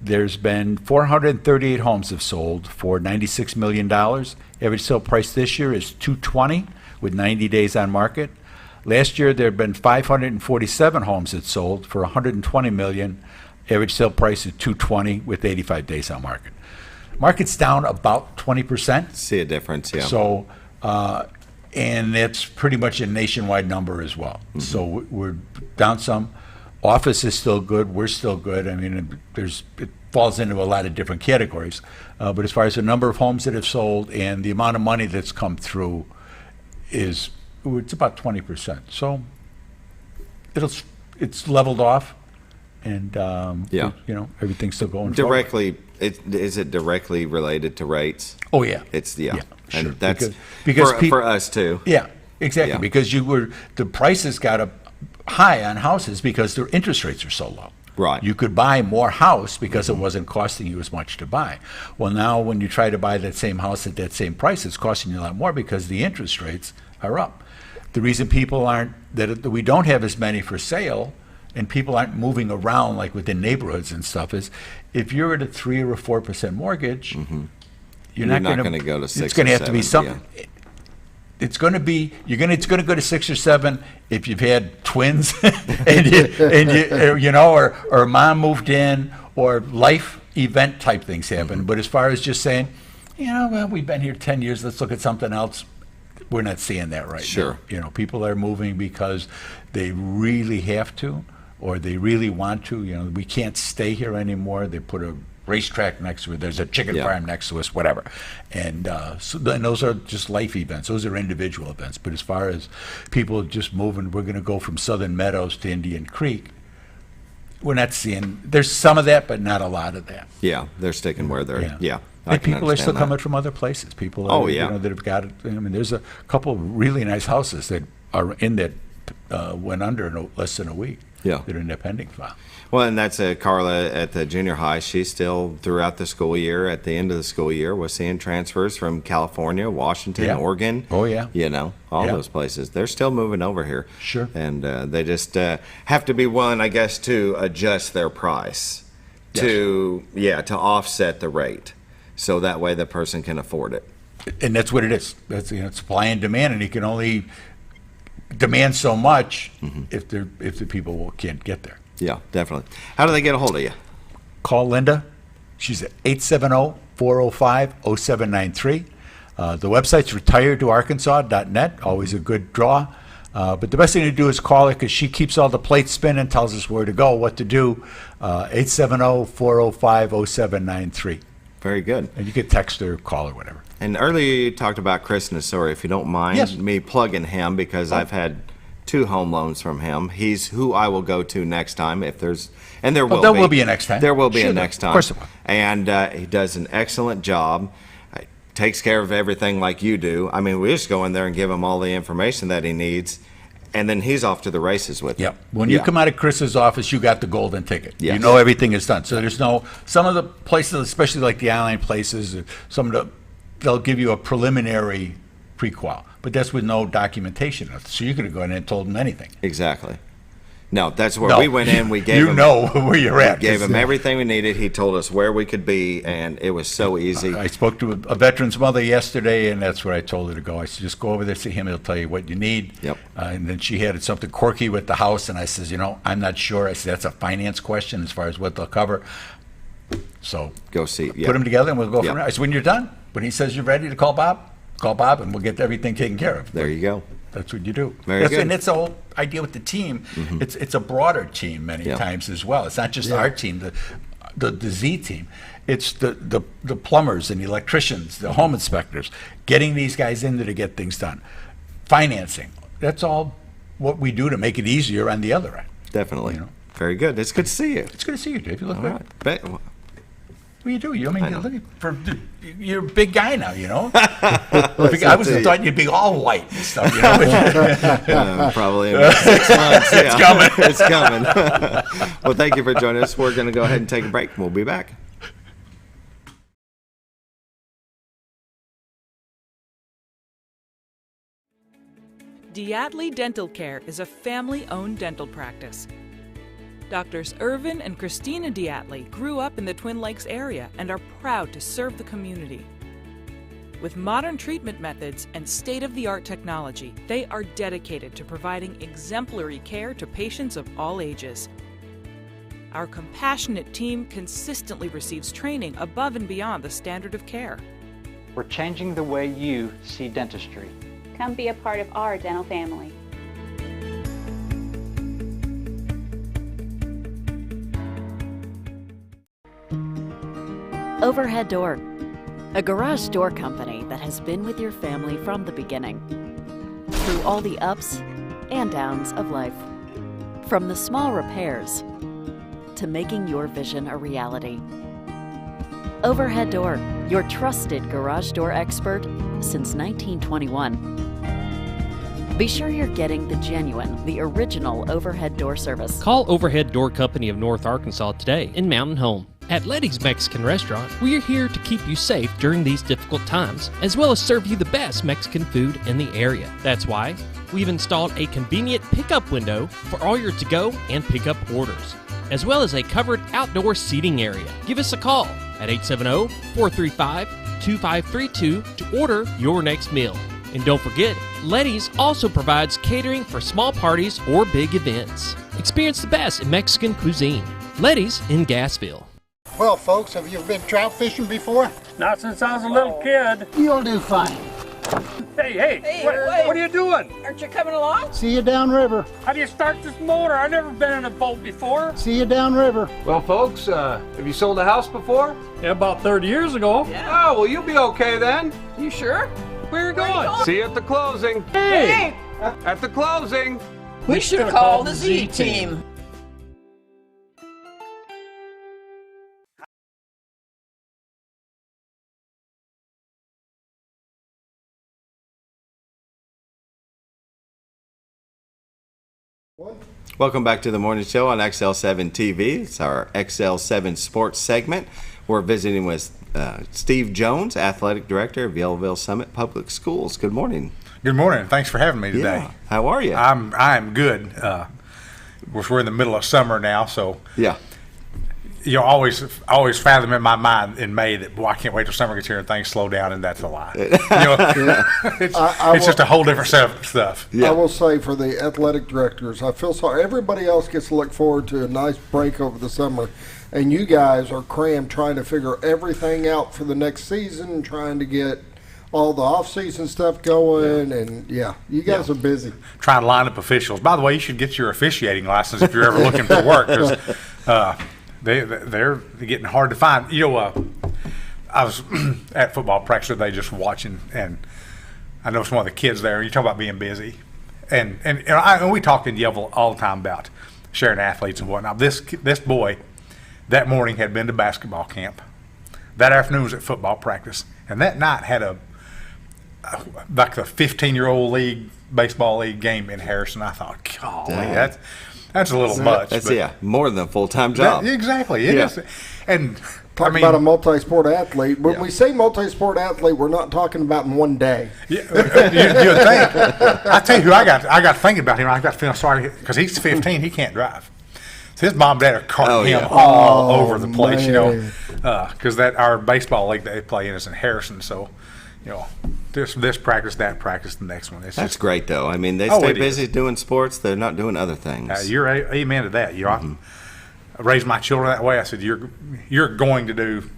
there's been 438 homes have sold for $96 million. Average sale price this year is $220 with 90 days on market. Last year, there have been 547 homes that sold for $120 million. Average sale price is $220 with 85 days on market. Market's down about 20%. See a difference, yeah. So, and that's pretty much a nationwide number as well. Mm-hmm. So we're down some. Office is still good. We're still good. I mean, it falls into a lot of different categories. But as far as the number of homes that have sold and the amount of money that's come through it's about 20%. So it's leveled off, and Yeah. everything's still going Directly, is it directly related to rates? Oh yeah, It's Yeah, and sure. that's Because for us too. Yeah, exactly. Yeah. Because the prices got up high on houses because their interest rates are so low. Right. You could buy more house because it wasn't costing you as much to buy. Well, now when you try to buy that same house at that same price, it's costing you a lot more because the interest rates are up. The reason people that we don't have as many for sale and people aren't moving around like within neighborhoods and stuff is if you're at a 3 or a 4% mortgage, you're not going to go to 6 It's going to or have to be 7, something. It's going to be it's going to go to 6 or 7 if you've had twins or mom moved in or life event type things happen. But as far as just saying, well, we've been here 10 years, let's look at something else. We're not seeing that right Sure. now. People are moving because they really have to or they really want to. We can't stay here anymore. They put a racetrack next to it. There's a chicken farm next to us, whatever. And and those are just life events. Those are individual events. But as far as people just moving, we're going to go from Southern Meadows to Indian Creek. We're not seeing, there's some of that, but not a lot of that. Yeah, they're sticking where they're, And people are still coming from other places. People are, that have got it. I mean, there's a couple of really nice houses that are in that went under in less than a week. Yeah. That are in their pending file. Well, and that's Carla at the junior high. She's still, throughout the school year, at the end of the school year, was seeing transfers from California, Washington, Oregon. Oh, yeah. All those places. They're still moving over here. Sure. And they just have to be willing, I guess, to adjust their price to offset the rate. So that way the person can afford it. And that's what it is. That's supply and demand, and you can only demand so much if the people can't get there. Yeah, definitely. How do they get a hold of you? Call Linda. She's at 870-405-0793. The website's retiredtoarkansas.net. Always a good draw. But the best thing to do is call her because she keeps all the plates spinning, tells us where to go, what to do. 870-405-0793. Very good. And you could text her, call her, whatever. And earlier you talked about Chris Nasori, if you don't mind me plugging him, because I've had 2 home loans from him. He's who I will go to next time if there's, and there will be. There will be a next time. There will be a next time. Of course there will. And he does an excellent job. Takes care of everything like you do. I mean, we just go in there and give him all the information that he needs, and then he's off to the races with it. Yep. When you come out of Chris's office, you got the golden ticket. Yes. You know everything is done. So there's some of the places, especially like the online places, they'll give you a preliminary pre-qual, but that's with no documentation. So you could have gone in and told them anything. Exactly. No, that's where we went in. We gave him, where you're at. We gave him everything we needed. He told us where we could be, and it was so easy. I spoke to a veteran's mother yesterday, and that's where I told her to go. I said, just go over there, see him. He'll tell you what you need. Yep. And then she had something quirky with the house, and I says, I'm not sure. I said, that's a finance question as far as what they'll cover. So go see. Put them together, and we'll go from there. I said, when you're done, when he says you're ready to call Bob, and we'll get everything taken care of. There you go. That's what you do. Very good. And that's the whole idea with the team. It's a broader team many times as well. It's not just our team, the Z team. It's the plumbers and the electricians, the home inspectors, getting these guys in there to get things done. Financing. That's all what we do to make it easier on the other end. Definitely. Very good. It's good to see you. It's good to see you, Dave. You look All good. right. What do you do? You're a big guy now, I was thought you'd be all white and stuff, Probably in about 6 months. Yeah. It's coming. It's coming. Well, thank you for joining us. We're going to go ahead and take a break. We'll be back. Diatley Dental Care is a family-owned dental practice. Doctors Irvin and Christina Diatley grew up in the Twin Lakes area and are proud to serve the community. With modern treatment methods and state-of-the-art technology, they are dedicated to providing exemplary care to patients of all ages. Our compassionate team consistently receives training above and beyond the standard of care. We're changing the way you see dentistry. Come be a part of our dental family. Overhead Door, a garage door company that has been with your family from the beginning, through all the ups and downs of life. From the small repairs to making your vision a reality. Overhead Door, your trusted garage door expert since 1921. Be sure you're getting the genuine, the original overhead door service. Call Overhead Door Company of North Arkansas today in Mountain Home. At Letty's Mexican Restaurant, we are here to keep you safe during these difficult times, as well as serve you the best Mexican food in the area. That's why we've installed a convenient pickup window for all your to-go and pickup orders, as well as a covered outdoor seating area. Give us a call at 870-435-2532 to order your next meal. And don't forget, Letty's also provides catering for small parties or big events. Experience the best in Mexican cuisine. Letty's in Gassville. Well, folks, have you been trout fishing before? Not since I was a little kid. You'll do fine. Hey, what are you doing? Aren't you coming along? See you downriver. How do you start this motor? I've never been in a boat before. See you downriver. Well, folks, have you sold a house before? Yeah, about 30 years ago. Yeah. Oh, well, you'll be okay then. You sure? Where are you going? See you at the closing. Hey! At the closing. We should call the Z team. Welcome back to the morning show on XL7-TV. It's our XL7 Sports segment. We're visiting with Steve Jones, Athletic Director of Yellville Summit Public Schools. Good morning. Good morning. Thanks for having me today. Yeah. How are you? I'm good. We're in the middle of summer now, so yeah. You know, always fathom in my mind in May that, boy, I can't wait till summer gets here and things slow down, and that's a lie. It's just a whole different set of stuff. Yeah. I will say for the athletic directors, I feel sorry. Everybody else gets to look forward to a nice break over the summer, and you guys are crammed trying to figure everything out for the next season, trying to get all the off-season stuff going, and you guys are busy. Trying to line up officials. By the way, you should get your officiating license if you're ever looking for work, because they're getting hard to find. You know, I was at football practice today just watching, and I know some of the kids there. You talk about being busy, and we talk in Yellville all the time about sharing athletes and whatnot. This boy that morning had been to basketball camp. That afternoon was at football practice, and that night had like the 15-year-old baseball league game in Harrison. I thought, golly, that's a little much. That's more than a full-time job. Exactly. It is. And talk about a multi-sport athlete. When we say multi-sport athlete, we're not talking about in one day. You'd think. I tell you who I got thinking about him. I got feeling sorry because he's 15. He can't drive. So his mom and dad are carting him all over the place, man. You know, because our baseball league they play in is in Harrison. So, you know, this practice, that practice, the next one. That's great, though. I mean, they stay busy doing sports. They're not doing other things. You're amen to that. You know, I raised my children that way. I said, you're going to do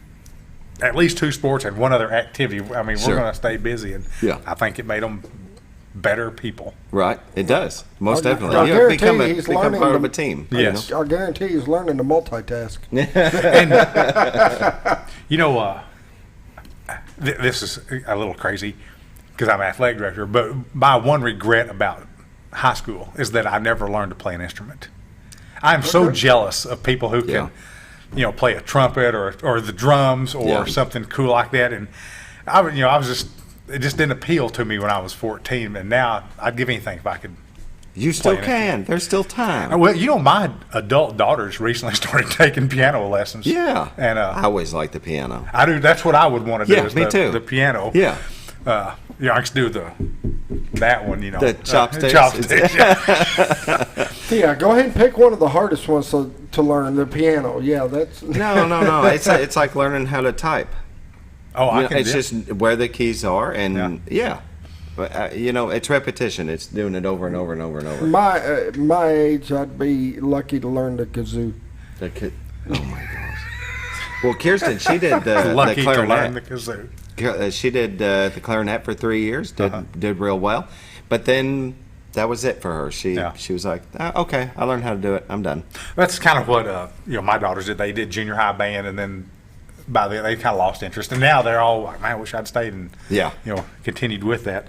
at least 2 sports and 1 other activity. I mean, we're going to stay busy, and I think it made them better people. Right, it does. Most definitely. You become part of a team. Yes, I guarantee he's learning to multitask. And you know, this is a little crazy because I'm athletic director, but my one regret about high school is that I never learned to play an instrument. I'm so jealous of people who can, play a trumpet or the drums or something cool like that. And it just didn't appeal to me when I was 14. And now I'd give anything if I could. You still can. There's still time. Well, my adult daughters recently started taking piano lessons. Yeah. And I always liked the piano. I do. That's what I would want to do. Yeah, me too. The piano. Yeah. I can do that one. The chopsticks. Chopsticks. Yeah, go ahead and pick one of the hardest ones to learn. The piano. Yeah, that's no. It's like learning how to type. Oh, it's just where the keys are, and but it's repetition. It's doing it over and over and over and over. My age, I'd be lucky to learn the kazoo. Oh my gosh! Well, Kirsten, she did the lucky clarinet. to learn the kazoo. She did the clarinet for 3 years. Did real well, but then that was it for her. She was like, okay, I learned how to do it. I'm done. That's kind of what my daughters did. They did junior high band, and then by then they kind of lost interest, and now they're all like, man, I wish I'd stayed and continued with that.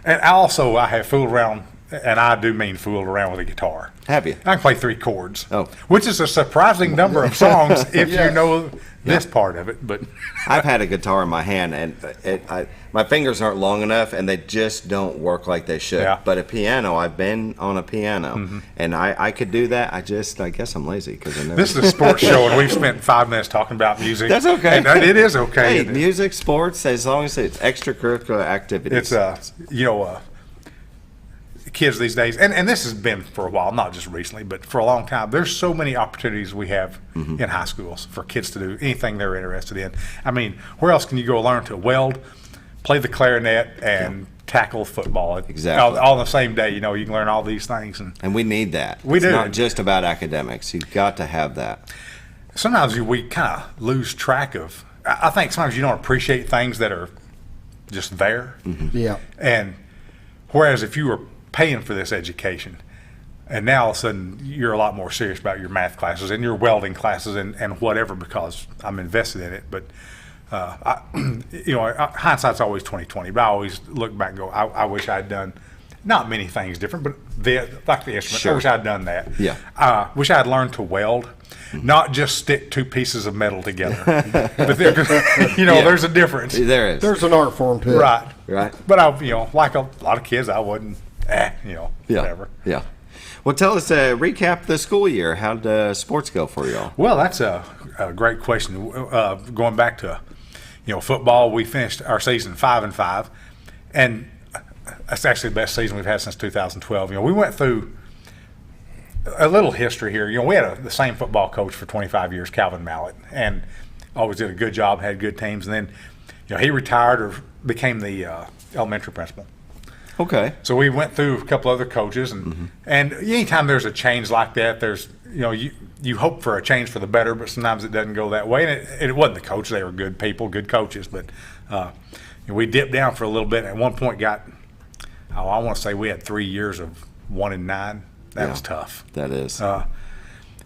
And I have fooled around, and I do mean fooled around with a guitar. Have you? I can play 3 chords, which is a surprising number of songs if you know this part of it. But I've had a guitar in my hand, and my fingers aren't long enough, and they just don't work like they should. Yeah. But a piano, I've been on a piano, and I could do that. I guess I'm lazy because I never. This is a sports show, and we've spent 5 minutes talking about music. That's okay. And it is okay. Hey, music, sports, as long as it's extracurricular activities. It's kids these days, and this has been for a while, not just recently, but for a long time. There's so many opportunities we have in high schools for kids to do anything they're interested in. I mean, where else can you go learn to weld, play the clarinet, and tackle football? Exactly. All on the same day. You can learn all these things, and we need that. It's not just about academics. You've got to have that. Sometimes we kind of lose track of. I think sometimes you don't appreciate things that are just there. Yeah. And whereas if you were paying for this education, and now all of a sudden you're a lot more serious about your math classes and your welding classes and whatever, because I'm invested in it. But hindsight's always 20/20. But I always look back and go, I wish I'd done not many things different, but like the instrument. Sure. I wish I'd done that. Yeah. Wish I'd learned to weld, not just stick 2 pieces of metal together. But there's a difference. There is. There's an art form to it. Right. But like a lot of kids, I wasn't. Whatever. Yeah. Well, tell us, recap the school year. How'd sports go for y'all? Well, that's a great question. Going back to, football, we finished our season 5-5, and that's actually the best season we've had since 2012. We went through a little history here. We had the same football coach for 25 years, Calvin Mallett, and always did a good job, had good teams. And then, he retired or became the elementary principal. Okay. So we went through a couple other coaches, and anytime there's a change like that, there's you hope for a change for the better, but sometimes it doesn't go that way. And it wasn't the coach; they were good people, good coaches. But we dipped down for a little bit. And at one point, I want to say we had 3 years of 1-9. That was tough. That is.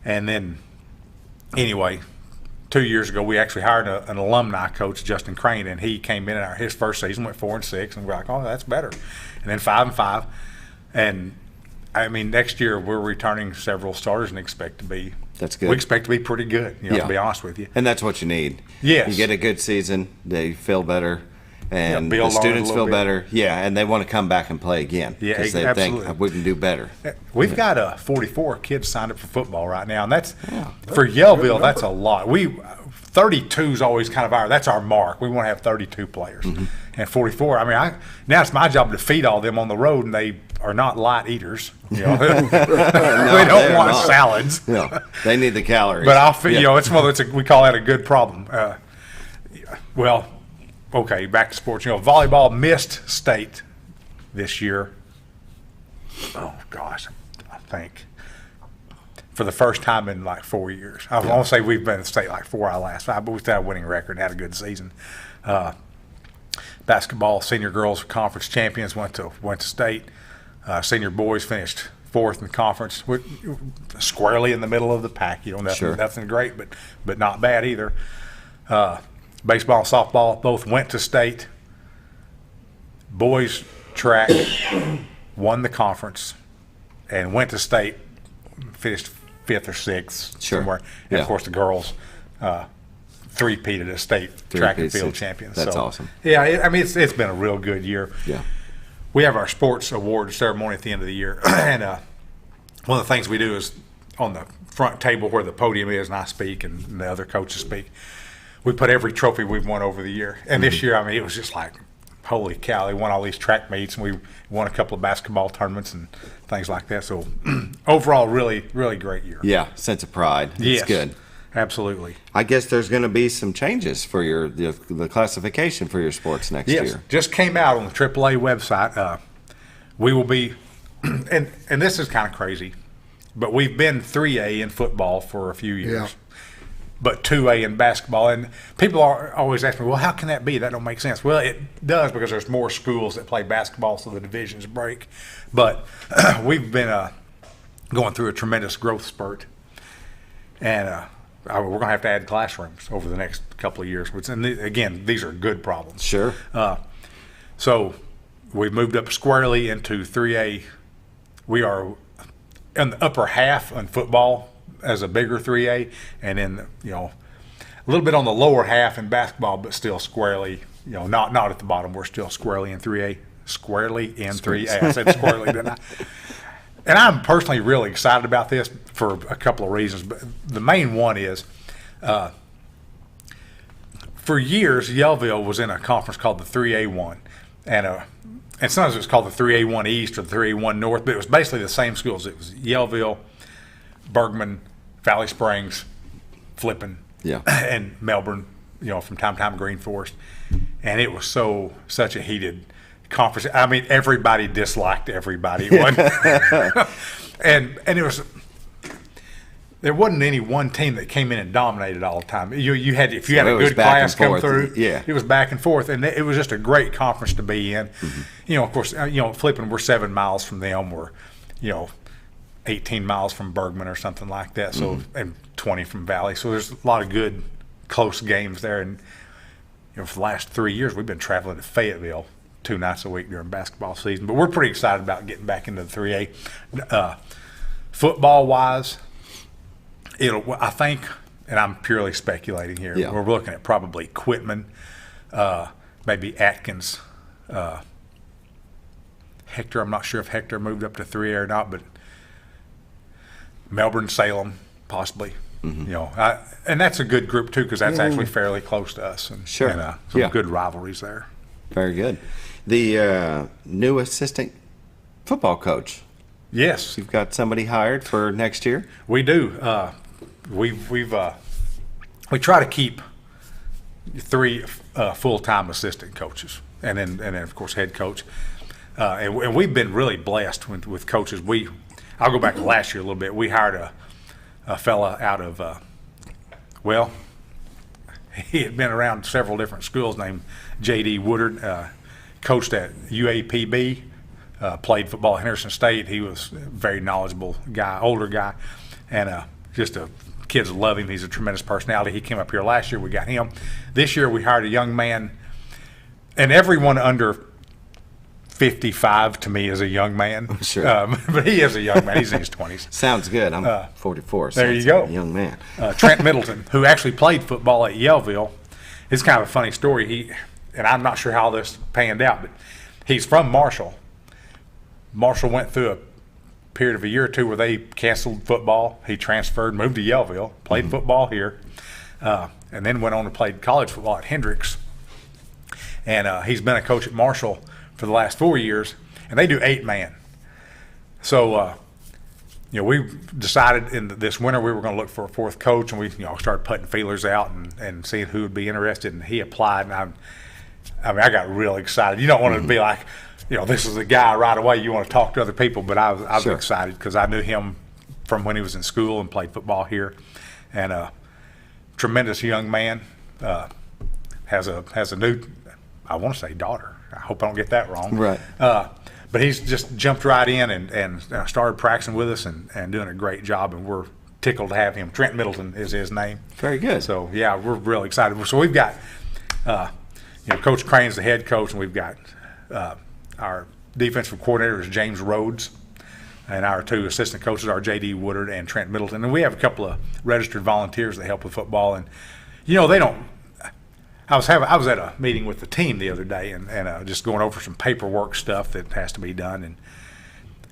And then, anyway, 2 years ago, we actually hired an alumni coach, Justin Crane, and he came in his first season, went 4-6, and we're like, oh, that's better. And then 5-5, and I mean, next year we're returning several starters and expect to be. That's good. We expect to be pretty good, to be honest with you. And that's what you need. Yes. You get a good season, they feel better, and the students feel better. Yeah, and they want to come back and play again because they think we can do better. We've got 44 kids signed up for football right now, and that's for Yellville. That's a lot. 32 is always kind of that's our mark. We want to have 32 players, and 44. I mean, now it's my job to feed all them on the road, and they are not light eaters. They don't want salads. No, they need the calories. But I'll feed. We call that a good problem. Okay, back to sports. Volleyball missed state this year. Oh gosh, I think for the first time in like 4 years. I won't say we've been in state like 4 out of the last 5, but we've had a winning record and had a good season. Basketball, senior girls conference champions went to state. Senior boys finished 4th in the conference. We're squarely in the middle of the pack. Nothing great, but not bad either. Baseball and softball both went to state. Boys track won the conference. and went to state, finished 5th or 6th somewhere. And Yeah. of course the girls three-peated as state track and field champions. That's so, awesome. Yeah, I mean it's been a real good year. Yeah. We have our sports award ceremony at the end of the year, and one of the things we do is on the front table where the podium is, and I speak, and the other coaches speak. We put every trophy we've won over the year, and this year, I mean, it was just like, holy cow! They won all these track meets, and we won a couple of basketball tournaments and things like that. So overall, really, really great year. Yeah, sense of pride. It's Yes. good. Absolutely. I guess there's going to be some changes for the classification for your sports next Yes, year. just came out on the AAA website. We will be, and this is kind of crazy, but we've been 3A in football for a few years, but 2A in basketball. And people are always asking me, well, how can that be? That don't make sense. Well, it does because there's more schools that play basketball, so the divisions break. But we've been going through a tremendous growth spurt, and we're going to have to add classrooms over the next couple of years. And again, these are good problems. Sure. So we moved up squarely into 3A. We are in the upper half in football as a bigger 3A, and then a little bit on the lower half in basketball, but still squarely. Not at the bottom. We're still squarely in 3A. Squarely in 3A. I said squarely, didn't I? And I'm personally really excited about this for a couple of reasons. But the main one is, for years, Yellville was in a conference called the 3A1. And sometimes it was called the 3A1 East or the 3A1 North, but it was basically the same schools. It was Yellville, Bergman, Valley Springs, Flippin, and Melbourne, from time to time Green Forest. And it was such a heated conference. I mean, everybody disliked everybody. And it was, there wasn't any one team that came in and dominated all the time. You had, if you had a good class come through, it was back and forth, and it was just a great conference to be in. Of course, Flippin, we're 7 miles from them. We're, 18 miles from Bergman or something like that. So and 20 from Valley. So there's a lot of good close games there. And for the last 3 years, we've been traveling to Fayetteville 2 nights a week during basketball season. But we're pretty excited about getting back into the 3A. Football-wise, I think, and I'm purely speculating here, we're looking at probably Quitman, maybe Atkins, Hector. I'm not sure if Hector moved up to 3A or not, but Melbourne, Salem, possibly. And that's a good group too, because that's actually fairly close to us, and some good rivalries there. Very good. The new assistant football coach. Yes, you've got somebody hired for next year. We do. We try to keep 3 full-time assistant coaches, and then of course head coach. And we've been really blessed with coaches. I'll go back to last year a little bit. We hired a fella out of, he had been around several different schools named J.D. Woodard, coached at UAPB, played football at Henderson State. He was a very knowledgeable guy, older guy, and kids love him. He's a tremendous personality. He came up here last year. We got him. This year we hired a young man, and everyone under 55 to me is a young man. Sure. But he is a young man. He's in his 20s. Sounds good. I'm 44. So there you go. A young man. Trent Middleton, who actually played football at Yellville. It's kind of a funny story. And I'm not sure how this panned out, but he's from Marshall. Marshall went through a period of a year or two where they canceled football. He transferred, moved to Yellville, played football here, and then went on to play college football at Hendricks. And he's been a coach at Marshall for the last 4 years, and they do 8-man. So, we decided in this winter we were going to look for a 4th coach, and we, started putting feelers out and seeing who would be interested. And he applied, and I got real excited. You don't want to be like, this is the guy right away. You want to talk to other people, but I was excited because I knew him from when he was in school and played football here, and tremendous young man. Has a new, I want to say daughter. I hope I don't get that wrong. Right. But he's just jumped right in and started practicing with us and doing a great job, and we're tickled to have him. Trent Middleton is his name. Very good. So, yeah, we're really excited. So we've got, Coach Crane's the head coach, and we've got our defensive coordinator is James Rhodes. And our 2 assistant coaches are J.D. Woodard and Trent Middleton. And we have a couple of registered volunteers that help with football. And, they don't – I was at a meeting with the team the other day and just going over some paperwork stuff that has to be done.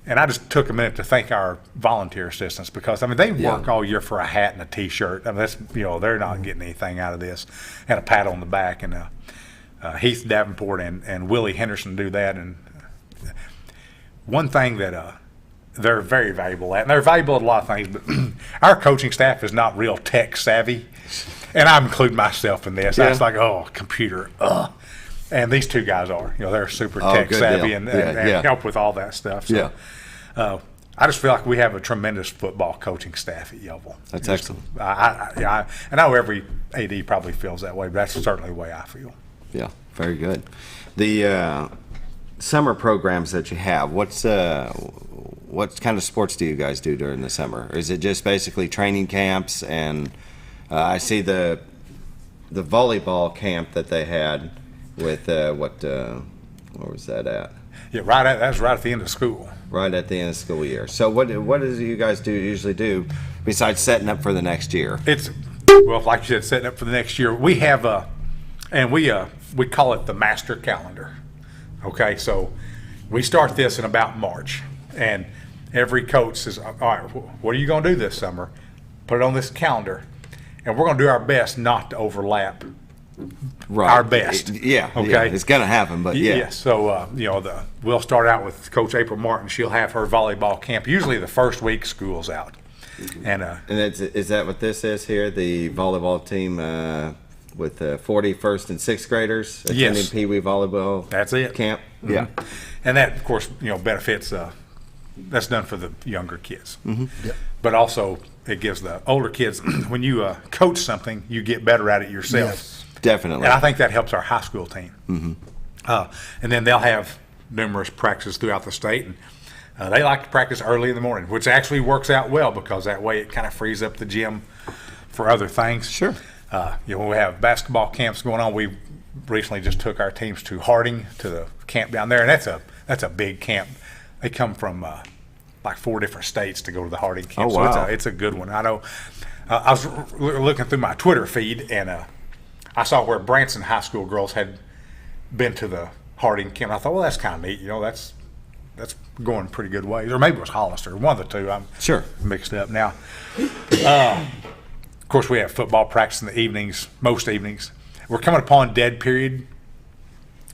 And I just took a minute to thank our volunteer assistants because, they work all year for a hat and a T-shirt. That's they're not getting anything out of this. And a pat on the back. And Heath Davenport and Willie Henderson do that. And one thing that they're very valuable at, and they're valuable at a lot of things, but our coaching staff is not real tech savvy. And I'm including myself in this. I was like, computer, And these 2 guys are. They're super tech savvy and help with all that stuff. So, I just feel like we have a tremendous football coaching staff at Yellville. That's excellent. I know every AD probably feels that way, but that's certainly the way I feel. Yeah, very good. The summer programs that you have, what kind of sports do you guys do during the summer? Or is it just basically training camps? And I see the volleyball camp that they had with where was that at? Yeah, that was right at the end of school. Right at the end of school year. So what does you guys usually do besides setting up for the next year? Well, like you said, setting up for the next year. We have we call it the master calendar. Okay, so we start this in about March, and every coach says, all right, what are you going to do this summer? Put it on this calendar, and we're going to do our best not to overlap our best. Yeah, okay. Yeah, it's going to happen, but yeah. Yeah, so, we'll start out with Coach April Martin. She'll have her volleyball camp, usually the first week school's out. And is that what this is here, the volleyball team with 40 first and sixth graders attending Pee Wee volleyball camp? Mm-hmm. Yeah. And that, of course, benefits, that's done for the younger kids. Mm-hmm. Yep. But also it gives the older kids, when you coach something, you get better at it yourself. Yes. Definitely. And I think that helps our high school team. Mm-hmm. And then they'll have numerous practices throughout the state. And they like to practice early in the morning, which actually works out well because that way it kind of frees up the gym for other things. Sure. When we have basketball camps going on, we recently just took our teams to Harding to the camp down there, and that's a big camp. They come from like 4 different states to go to the Harding camp. Oh, wow. So it's a good one. I know. I was looking through my Twitter feed, and I saw where Branson High School girls had been to the Harding camp. I thought, well, that's kind of neat. that's going pretty good ways. Or maybe it was Hollister, one of the 2. I'm mixed up now. Of course, we have football practice in the evenings, most evenings. We're coming upon dead period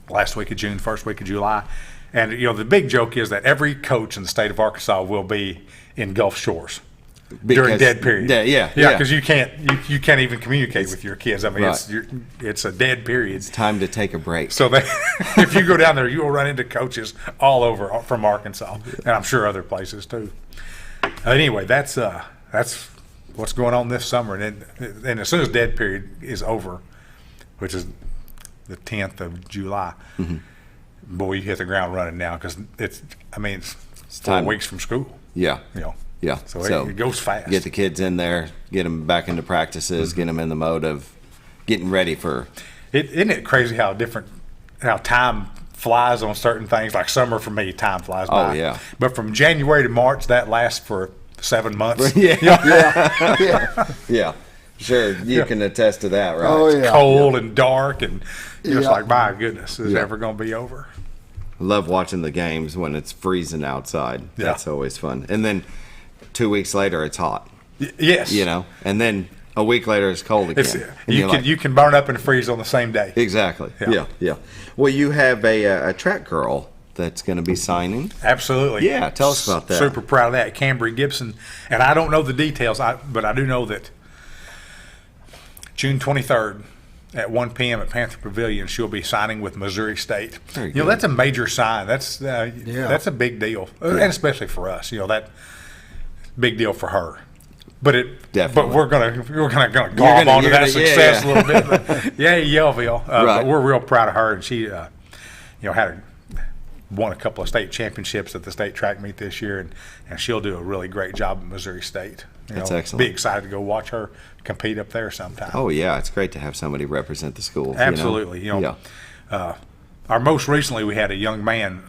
last week of June, first week of July. And, the big joke is that every coach in the state of Arkansas will be in Gulf Shores during dead period. Yeah, because you can't even communicate with your kids. I mean, it's a dead period. It's time to take a break. So if you go down there, you will run into coaches all over from Arkansas, and I'm sure other places too. Anyway, that's what's going on this summer, and as soon as dead period is over, which is the 10th of July, boy, you hit the ground running now because it's 4 weeks from school. Yeah. Yeah. So it goes fast. Get the kids in there, get them back into practices, get them in the mode of getting ready for. Isn't it crazy how time flies on certain things? Like summer for me, time flies by. Oh, yeah. But from January to March, that lasts for 7 months. Yeah. Sure, you can attest to that, right? Oh, yeah. Cold and dark, and just like, my goodness, is it ever going to be over? I love watching the games when it's freezing outside. Yeah. That's always fun. And then 2 weeks later, it's hot. Yes. And then a week later, it's cold again. You can burn up and freeze on the same day. Exactly. Yeah. Well, you have a track girl that's going to be signing. Absolutely. Yeah, tell us about that. Super proud of that. Cambry Gibson. And I don't know the details, but I do know that June 23rd at 1 p.m. at Panther Pavilion, she'll be signing with Missouri State. That's a major sign. That's a big deal, and especially for us. That big deal for her. But we're gonna glob onto that success a little bit. Yellville. Right. But we're real proud of her, and she, won a couple of state championships at the state track meet this year, and she'll do a really great job at Missouri State. That's excellent. Be excited to go watch her compete up there sometime. Oh yeah, it's great to have somebody represent the school. Absolutely. our most recently, we had a young man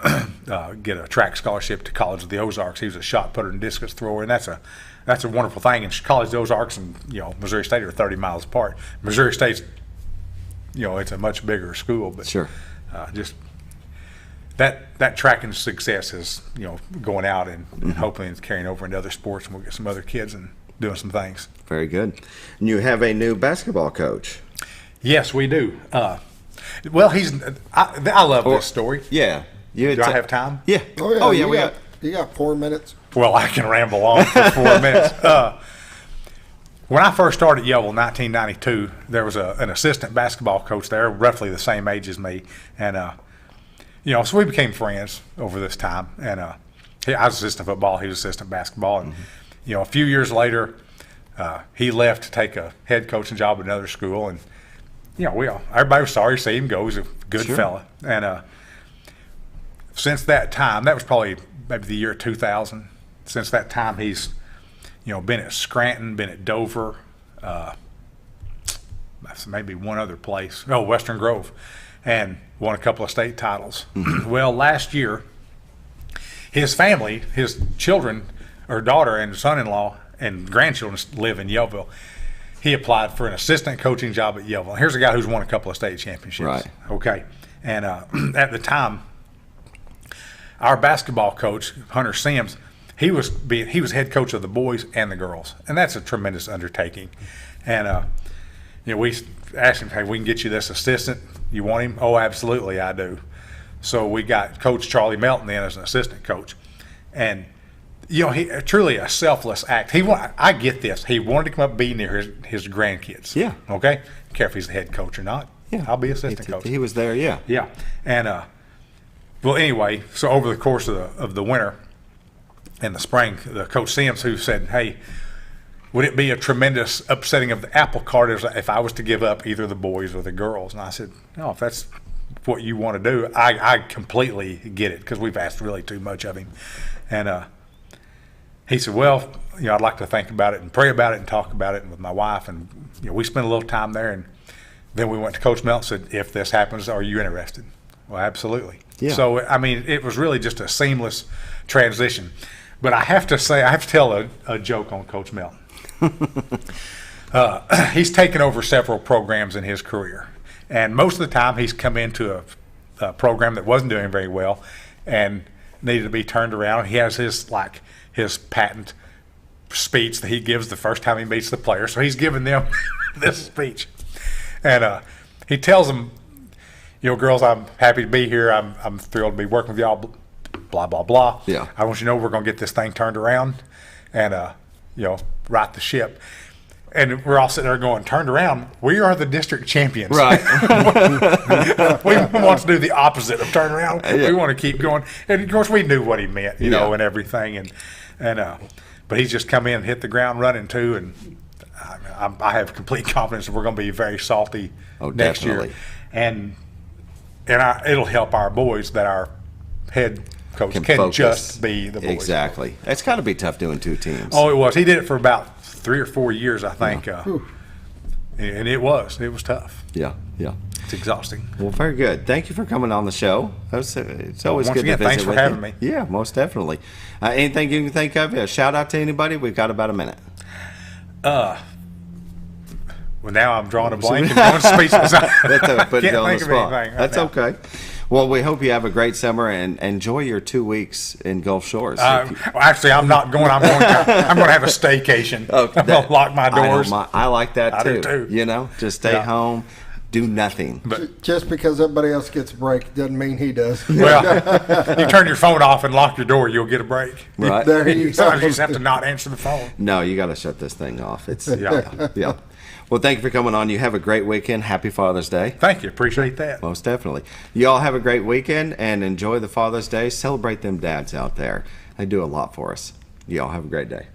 get a track scholarship to College of the Ozarks. He was a shot putter and discus thrower, and that's a wonderful thing. And College of the Ozarks and Missouri State are 30 miles apart. Missouri State's it's a much bigger school, but sure, just that tracking success is going out and hopefully it's carrying over into other sports, and we'll get some other kids and doing some things. Very good. And you have a new basketball coach. Yes, we do. Well, I love this story. Yeah. Do I have time? Yeah. Oh yeah. You got 4 minutes. Well, I can ramble on for 4 minutes. When I first started at Yellville in 1992, there was an assistant basketball coach there, roughly the same age as me, and so we became friends over this time. And I was assistant football, he was assistant basketball, and a few years later, he left to take a head coaching job at another school, and everybody was sorry to see him go. He was a good fella, and since that time, that was probably maybe the year 2000. Since that time, he's been at Scranton, been at Dover, maybe one other place. Western Grove, and won a couple of state titles. Well, last year, his family, his children, or daughter and son-in-law and grandchildren live in Yellville. He applied for an assistant coaching job at Yellville. Here's a guy who's won a couple of state championships. Right. Okay. And at the time, our basketball coach, Hunter Sims, he was head coach of the boys and the girls, and that's a tremendous undertaking. And we asked him, hey, we can get you this assistant. You want him? Oh, absolutely, I do. So we got Coach Charlie Melton in as an assistant coach, and he truly a selfless act. I get this. He wanted to come up and be near his grandkids. Yeah. Okay. Don't care if he's the head coach or not. Yeah. I'll be assistant coach. He was there. Yeah. Yeah. And well, anyway, so over the course of the winter and the spring, the Coach Sims who said, hey, would it be a tremendous upsetting of the apple cart if I was to give up either the boys or the girls? And I said, no, if that's what you want to do, I completely get it, because we've asked really too much of him. And he said, well, I'd like to think about it and pray about it and talk about it with my wife. And we spent a little time there, and then we went to Coach Melton and said, if this happens, are you interested? Well, absolutely. Yeah. So, it was really just a seamless transition. But I have to tell a joke on Coach Melton. He's taken over several programs in his career, and most of the time he's come into a program that wasn't doing very well and needed to be turned around. He has his patent speech that he gives the first time he meets the player, so he's giving them this speech, and he tells them, girls, I'm happy to be here. I'm thrilled to be working with y'all. Blah blah blah. Yeah. I want you to know we're going to get this thing turned around, and right the ship. And we're all sitting there going, turned around, we are the district champions. Right. We want to do the opposite of turn around. Yeah. We want to keep going. And of course we knew what he meant, and everything. But he's just come in and hit the ground running too. And I have complete confidence that we're going to be very salty next definitely. year. And it'll help our boys that our head coach can just be the boys. Exactly. It's got to be tough doing two teams. Oh, it was. He did it for about 3 or 4 years, I think. And it was tough. Yeah. It's exhausting. Well, very good. Thank you for coming on the show. It's always good to visit thanks for with having you. me. Yeah, most definitely. Anything you can think of? A shout out to anybody? We've got about a minute. Well, now I'm drawing a blank and going speechless. Put it on the spot. That's now. okay. Well, we hope you have a great summer and enjoy your 2 weeks in Gulf Shores. Actually, I'm not going. I'm going to have a staycation. I'm going to lock my doors. I like that too. I do too. Just stay home, do nothing. But just because everybody else gets a break doesn't mean he does. Well, you turn your phone off and lock your door, you'll get a break. Right. There you Sometimes go. you just have to not answer the phone. No, you got to shut this thing off. It's yeah. Well, thank you for coming on. You have a great weekend. Happy Father's Day. Thank you. Appreciate that. Most definitely. You all have a great weekend and enjoy the Father's Day. Celebrate them dads out there. They do a lot for us. You all have a great day.